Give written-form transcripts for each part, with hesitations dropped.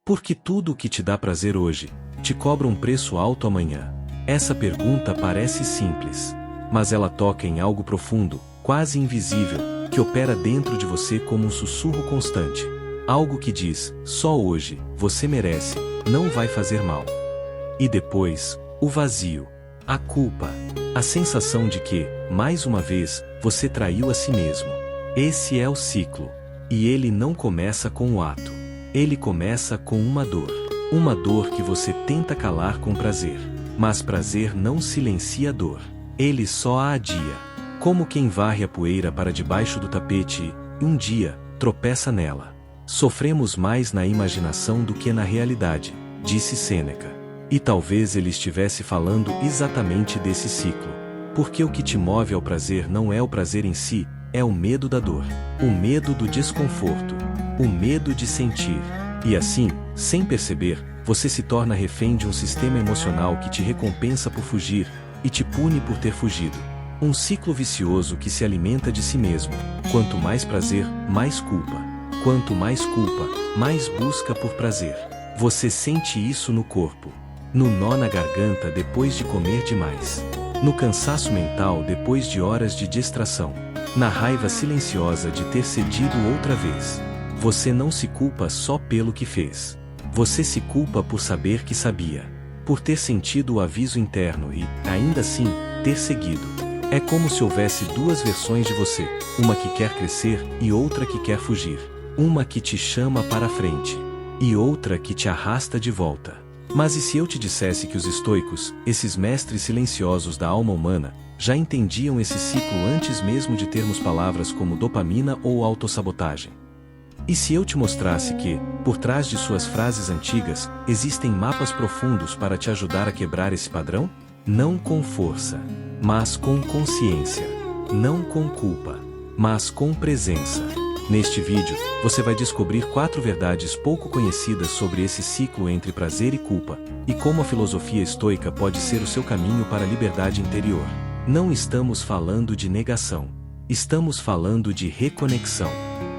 Porque tudo o que te dá prazer hoje, te cobra um preço alto amanhã. Essa pergunta parece simples, mas ela toca em algo profundo, quase invisível, que opera dentro de você como um sussurro constante. Algo que diz, só hoje, você merece, não vai fazer mal. E depois, o vazio, a culpa, a sensação de que, mais uma vez, você traiu a si mesmo. Esse é o ciclo. E ele não começa com o ato. Ele começa com uma dor. Uma dor que você tenta calar com prazer. Mas prazer não silencia a dor. Ele só a adia. Como quem varre a poeira para debaixo do tapete e, um dia, tropeça nela. Sofremos mais na imaginação do que na realidade, disse Sêneca. E talvez ele estivesse falando exatamente desse ciclo. Porque o que te move ao prazer não é o prazer em si, é o medo da dor, o medo do desconforto, o medo de sentir. E assim, sem perceber, você se torna refém de um sistema emocional que te recompensa por fugir e te pune por ter fugido. Um ciclo vicioso que se alimenta de si mesmo. Quanto mais prazer, mais culpa. Quanto mais culpa, mais busca por prazer. Você sente isso no corpo. No nó na garganta depois de comer demais. No cansaço mental depois de horas de distração. Na raiva silenciosa de ter cedido outra vez. Você não se culpa só pelo que fez. Você se culpa por saber que sabia. Por ter sentido o aviso interno e, ainda assim, ter seguido. É como se houvesse duas versões de você. Uma que quer crescer e outra que quer fugir. Uma que te chama para a frente. E outra que te arrasta de volta. Mas e se eu te dissesse que os estoicos, esses mestres silenciosos da alma humana, já entendiam esse ciclo antes mesmo de termos palavras como dopamina ou autossabotagem? E se eu te mostrasse que, por trás de suas frases antigas, existem mapas profundos para te ajudar a quebrar esse padrão? Não com força, mas com consciência. Não com culpa, mas com presença. Neste vídeo, você vai descobrir 4 verdades pouco conhecidas sobre esse ciclo entre prazer e culpa, e como a filosofia estoica pode ser o seu caminho para a liberdade interior. Não estamos falando de negação. Estamos falando de reconexão.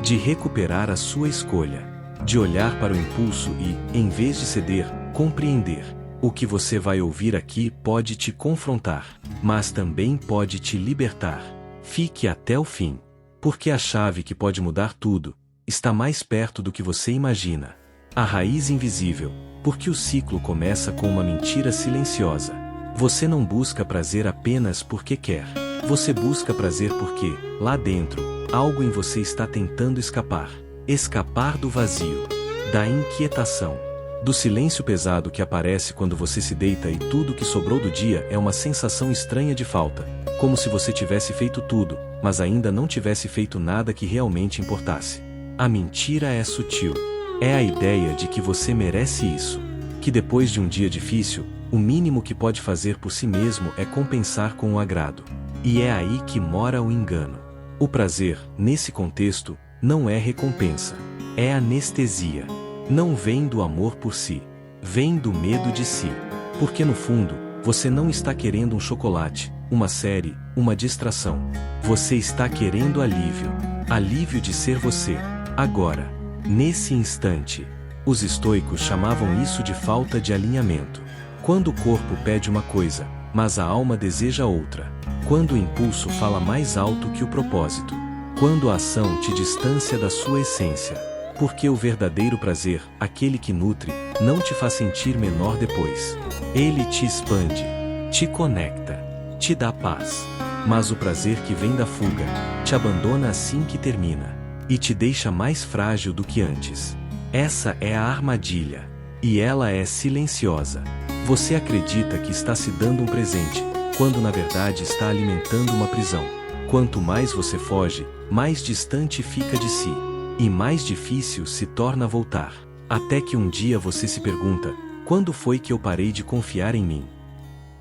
De recuperar a sua escolha. De olhar para o impulso e, em vez de ceder, compreender. O que você vai ouvir aqui pode te confrontar, mas também pode te libertar. Fique até o fim. Porque a chave que pode mudar tudo, está mais perto do que você imagina. A raiz invisível, porque o ciclo começa com uma mentira silenciosa. Você não busca prazer apenas porque quer. Você busca prazer porque, lá dentro, algo em você está tentando escapar. Escapar do vazio, da inquietação, do silêncio pesado que aparece quando você se deita e tudo que sobrou do dia é uma sensação estranha de falta, como se você tivesse feito tudo, mas ainda não tivesse feito nada que realmente importasse. A mentira é sutil. É a ideia de que você merece isso. Que depois de um dia difícil, o mínimo que pode fazer por si mesmo é compensar com o agrado. E é aí que mora o engano. O prazer, nesse contexto, não é recompensa. É anestesia. Não vem do amor por si. Vem do medo de si. Porque no fundo, você não está querendo um chocolate, uma série, uma distração. Você está querendo alívio. Alívio de ser você. Agora. Nesse instante. Os estoicos chamavam isso de falta de alinhamento. Quando o corpo pede uma coisa, mas a alma deseja outra. Quando o impulso fala mais alto que o propósito. Quando a ação te distancia da sua essência. Porque o verdadeiro prazer, aquele que nutre, não te faz sentir menor depois. Ele te expande. Te conecta. Te dá paz. Mas o prazer que vem da fuga, te abandona assim que termina. E te deixa mais frágil do que antes. Essa é a armadilha. E ela é silenciosa. Você acredita que está se dando um presente, quando na verdade está alimentando uma prisão. Quanto mais você foge, mais distante fica de si. E mais difícil se torna voltar. Até que um dia você se pergunta, quando foi que eu parei de confiar em mim?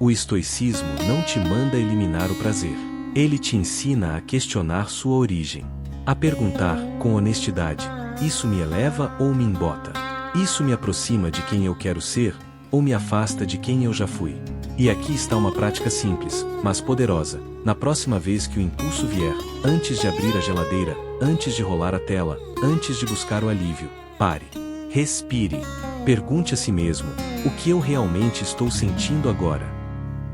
O estoicismo não te manda eliminar o prazer. Ele te ensina a questionar sua origem. A perguntar, com honestidade, isso me eleva ou me embota? Isso me aproxima de quem eu quero ser, ou me afasta de quem eu já fui? E aqui está uma prática simples, mas poderosa. Na próxima vez que o impulso vier, antes de abrir a geladeira, antes de rolar a tela, antes de buscar o alívio, pare. Respire. Pergunte a si mesmo: o que eu realmente estou sentindo agora?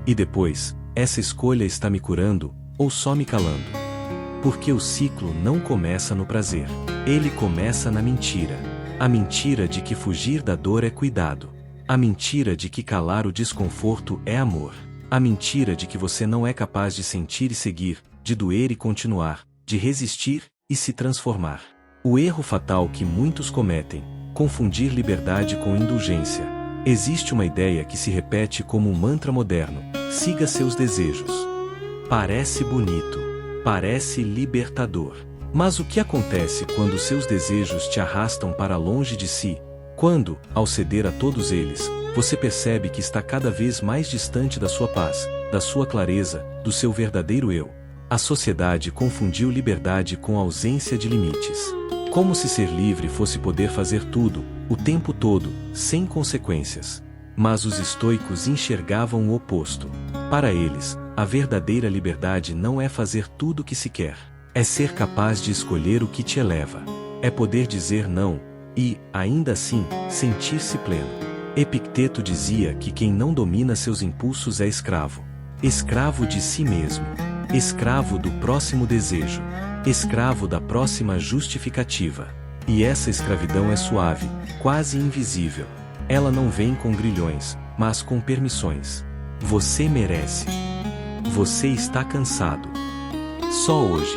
E depois, essa escolha está me curando, ou só me calando? Porque o ciclo não começa no prazer. Ele começa na mentira. A mentira de que fugir da dor é cuidado. A mentira de que calar o desconforto é amor. A mentira de que você não é capaz de sentir e seguir, de doer e continuar, de resistir e se transformar. O erro fatal que muitos cometem: confundir liberdade com indulgência. Existe uma ideia que se repete como um mantra moderno: siga seus desejos. Parece bonito, parece libertador. Mas o que acontece quando seus desejos te arrastam para longe de si? Quando, ao ceder a todos eles, você percebe que está cada vez mais distante da sua paz, da sua clareza, do seu verdadeiro eu. A sociedade confundiu liberdade com ausência de limites. Como se ser livre fosse poder fazer tudo, o tempo todo, sem consequências. Mas os estoicos enxergavam o oposto. Para eles, a verdadeira liberdade não é fazer tudo o que se quer. É ser capaz de escolher o que te eleva. É poder dizer não, e, ainda assim, sentir-se pleno. Epicteto dizia que quem não domina seus impulsos é escravo. Escravo de si mesmo. Escravo do próximo desejo. Escravo da próxima justificativa. E essa escravidão é suave, quase invisível. Ela não vem com grilhões, mas com permissões. Você merece. Você está cansado. Só hoje.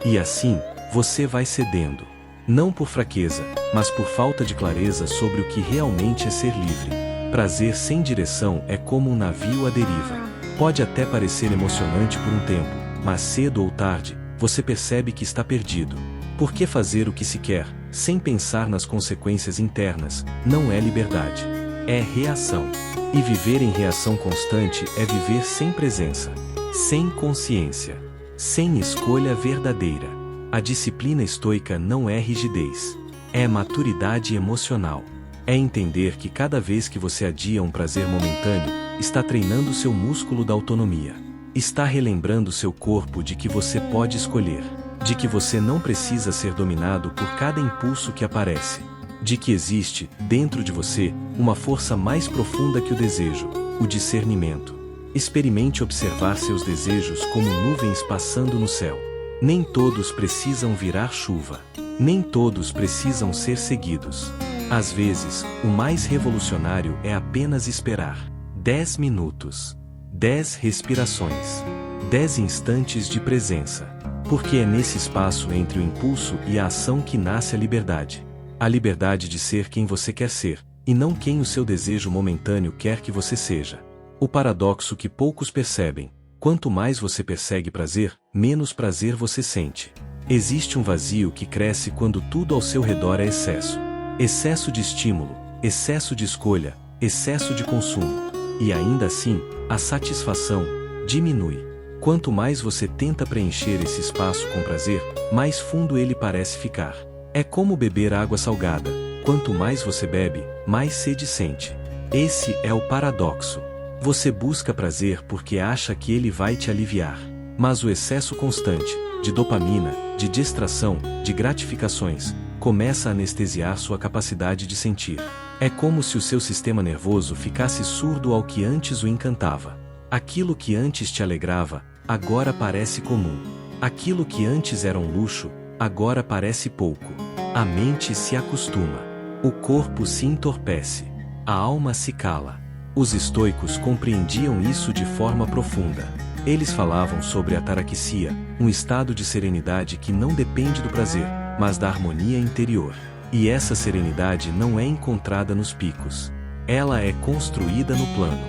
E assim, você vai cedendo. Não por fraqueza, mas por falta de clareza sobre o que realmente é ser livre. Prazer sem direção é como um navio à deriva. Pode até parecer emocionante por um tempo, mas cedo ou tarde, você percebe que está perdido. Porque fazer o que se quer, sem pensar nas consequências internas, não é liberdade. É reação. E viver em reação constante é viver sem presença, sem consciência, sem escolha verdadeira. A disciplina estoica não é rigidez. É maturidade emocional. É entender que cada vez que você adia um prazer momentâneo, está treinando seu músculo da autonomia. Está relembrando seu corpo de que você pode escolher. De que você não precisa ser dominado por cada impulso que aparece. De que existe, dentro de você, uma força mais profunda que o desejo, o discernimento. Experimente observar seus desejos como nuvens passando no céu. Nem todos precisam virar chuva. Nem todos precisam ser seguidos. Às vezes, o mais revolucionário é apenas esperar. 10 minutos. 10 respirações. 10 instantes de presença. Porque é nesse espaço entre o impulso e a ação que nasce a liberdade. A liberdade de ser quem você quer ser, e não quem o seu desejo momentâneo quer que você seja. O paradoxo que poucos percebem: quanto mais você persegue prazer, menos prazer você sente. Existe um vazio que cresce quando tudo ao seu redor é excesso. Excesso de estímulo, excesso de escolha, excesso de consumo. E ainda assim, a satisfação diminui. Quanto mais você tenta preencher esse espaço com prazer, mais fundo ele parece ficar. É como beber água salgada. Quanto mais você bebe, mais sede sente. Esse é o paradoxo. Você busca prazer porque acha que ele vai te aliviar. Mas o excesso constante, de dopamina, de distração, de gratificações, começa a anestesiar sua capacidade de sentir. É como se o seu sistema nervoso ficasse surdo ao que antes o encantava. Aquilo que antes te alegrava, agora parece comum. Aquilo que antes era um luxo, agora parece pouco. A mente se acostuma. O corpo se entorpece. A alma se cala. Os estoicos compreendiam isso de forma profunda. Eles falavam sobre a ataraxia, um estado de serenidade que não depende do prazer, mas da harmonia interior. E essa serenidade não é encontrada nos picos. Ela é construída no plano,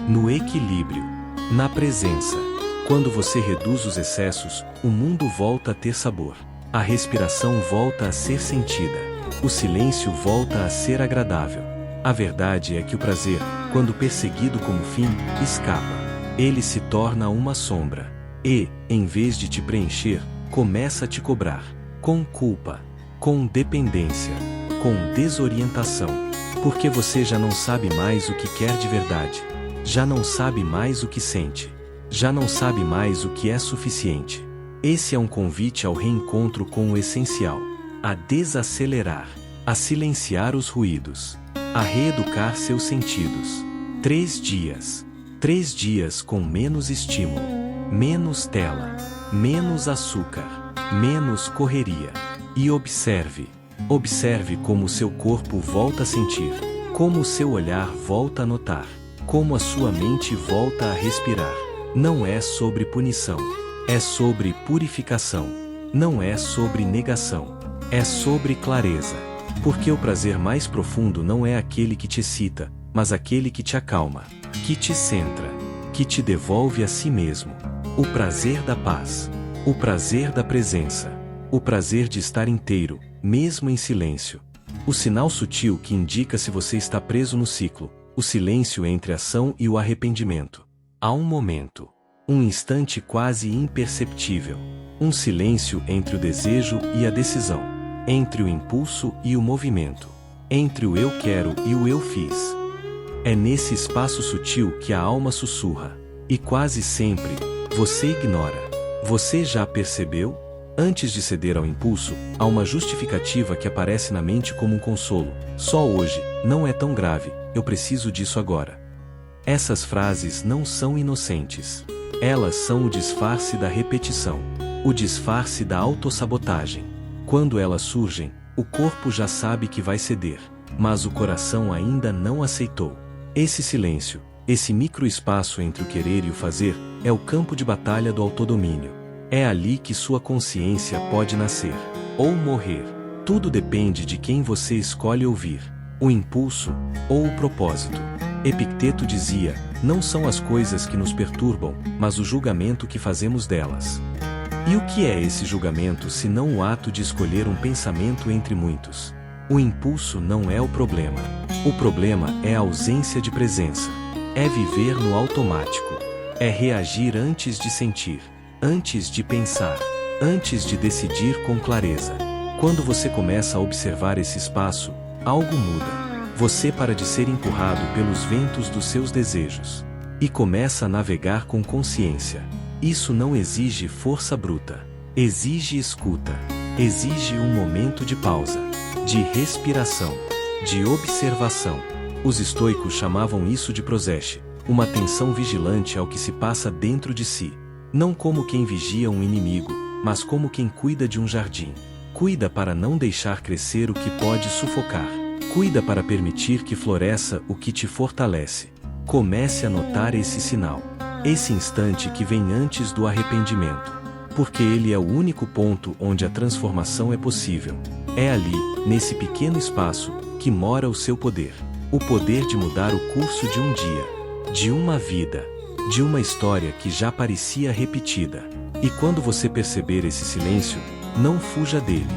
no equilíbrio, na presença. Quando você reduz os excessos, o mundo volta a ter sabor. A respiração volta a ser sentida. O silêncio volta a ser agradável. A verdade é que o prazer, quando perseguido como fim, escapa. Ele se torna uma sombra. E, em vez de te preencher, começa a te cobrar. Com culpa, com dependência, com desorientação. Porque você já não sabe mais o que quer de verdade. Já não sabe mais o que sente. Já não sabe mais o que é suficiente. Esse é um convite ao reencontro com o essencial. A desacelerar. A silenciar os ruídos. a reeducar seus sentidos. 3 dias. 3 dias com menos estímulo, menos tela, menos açúcar, menos correria. E observe. Observe como o seu corpo volta a sentir, como o seu olhar volta a notar, como a sua mente volta a respirar. Não é sobre punição, é sobre purificação. Não é sobre negação, é sobre clareza. Porque o prazer mais profundo não é aquele que te excita, mas aquele que te acalma, que te centra, que te devolve a si mesmo. O prazer da paz, o prazer da presença, o prazer de estar inteiro, mesmo em silêncio. O sinal sutil que indica se você está preso no ciclo, o silêncio entre a ação e o arrependimento. Há um momento, um instante quase imperceptível, um silêncio entre o desejo e a decisão, entre o impulso e o movimento, entre o eu quero e o eu fiz. É nesse espaço sutil que a alma sussurra, e quase sempre, você ignora. Você já percebeu? Antes de ceder ao impulso, há uma justificativa que aparece na mente como um consolo. Só hoje, não é tão grave, eu preciso disso agora. Essas frases não são inocentes. Elas são o disfarce da repetição, o disfarce da autossabotagem. Quando elas surgem, o corpo já sabe que vai ceder, mas o coração ainda não aceitou. Esse silêncio, esse microespaço entre o querer e o fazer, é o campo de batalha do autodomínio. É ali que sua consciência pode nascer, ou morrer. Tudo depende de quem você escolhe ouvir, o impulso ou o propósito. Epicteto dizia, não são as coisas que nos perturbam, mas o julgamento que fazemos delas. E o que é esse julgamento se não o ato de escolher um pensamento entre muitos? O impulso não é o problema. O problema é a ausência de presença. É viver no automático. É reagir antes de sentir, antes de pensar, antes de decidir com clareza. Quando você começa a observar esse espaço, algo muda. Você para de ser empurrado pelos ventos dos seus desejos e começa a navegar com consciência. Isso não exige força bruta. Exige escuta. Exige um momento de pausa, de respiração, de observação. Os estoicos chamavam isso de proseche, uma atenção vigilante ao que se passa dentro de si. Não como quem vigia um inimigo, mas como quem cuida de um jardim. Cuida para não deixar crescer o que pode sufocar. Cuida para permitir que floresça o que te fortalece. Comece a notar esse sinal. Esse instante que vem antes do arrependimento. Porque ele é o único ponto onde a transformação é possível. É ali, nesse pequeno espaço, que mora o seu poder. O poder de mudar o curso de um dia, de uma vida, de uma história que já parecia repetida. E quando você perceber esse silêncio, não fuja dele.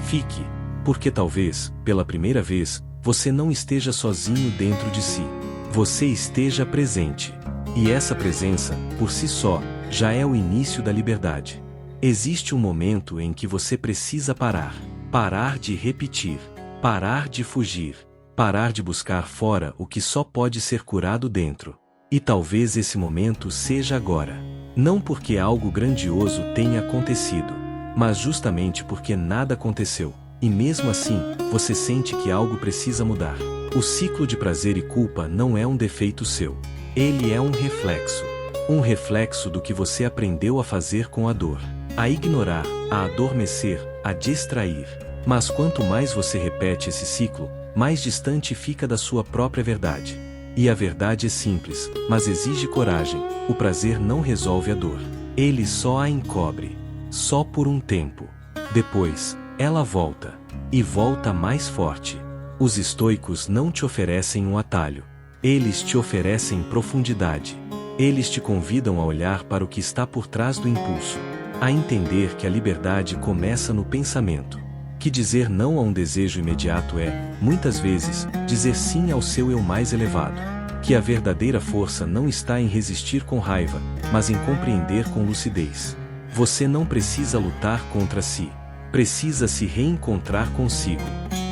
Fique, porque talvez, pela primeira vez, você não esteja sozinho dentro de si. Você esteja presente. E essa presença, por si só, já é o início da liberdade. Existe um momento em que você precisa parar. Parar de repetir. Parar de fugir. Parar de buscar fora o que só pode ser curado dentro. E talvez esse momento seja agora. Não porque algo grandioso tenha acontecido, mas justamente porque nada aconteceu. E mesmo assim, você sente que algo precisa mudar. O ciclo de prazer e culpa não é um defeito seu. Ele é um reflexo. Um reflexo do que você aprendeu a fazer com a dor. A ignorar, a adormecer, a distrair. Mas quanto mais você repete esse ciclo, mais distante fica da sua própria verdade. E a verdade é simples, mas exige coragem. O prazer não resolve a dor. Ele só a encobre. Só por um tempo. Depois, ela volta. E volta mais forte. Os estoicos não te oferecem um atalho. Eles te oferecem profundidade. Eles te convidam a olhar para o que está por trás do impulso. A entender que a liberdade começa no pensamento. Que dizer não a um desejo imediato é, muitas vezes, dizer sim ao seu eu mais elevado. Que a verdadeira força não está em resistir com raiva, mas em compreender com lucidez. Você não precisa lutar contra si. Precisa se reencontrar consigo.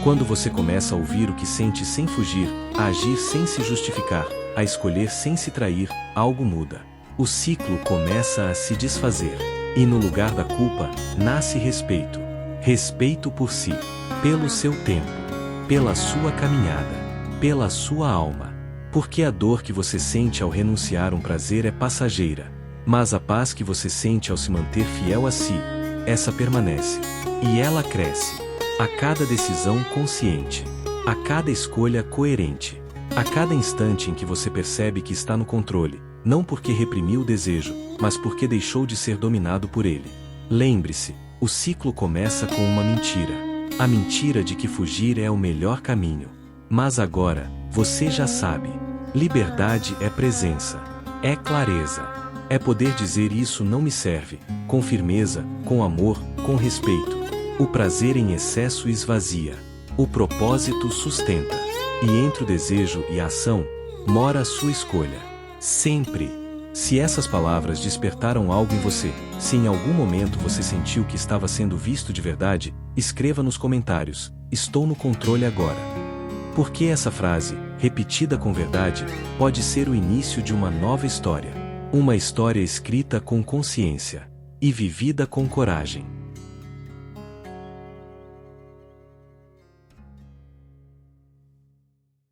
Quando você começa a ouvir o que sente sem fugir, a agir sem se justificar, a escolher sem se trair, algo muda. O ciclo começa a se desfazer. E no lugar da culpa, nasce respeito. Respeito por si, pelo seu tempo, pela sua caminhada. pela sua alma. Porque a dor que você sente ao renunciar a um prazer é passageira, mas a paz que você sente ao se manter fiel a si, essa permanece. E ela cresce. A cada decisão consciente, a cada escolha coerente, a cada instante em que você percebe que está no controle, não porque reprimiu o desejo, mas porque deixou de ser dominado por ele. Lembre-se, o ciclo começa com uma mentira. A mentira de que fugir é o melhor caminho. Mas agora, você já sabe. Liberdade é presença. É clareza. É poder dizer isso não me serve, com firmeza, com amor, com respeito. O prazer em excesso esvazia. O propósito sustenta. E entre o desejo e a ação, mora a sua escolha. Sempre. Se essas palavras despertaram algo em você, se em algum momento você sentiu que estava sendo visto de verdade, escreva nos comentários: estou no controle agora. Porque essa frase, repetida com verdade, pode ser o início de uma nova história. Uma história escrita com consciência e vivida com coragem.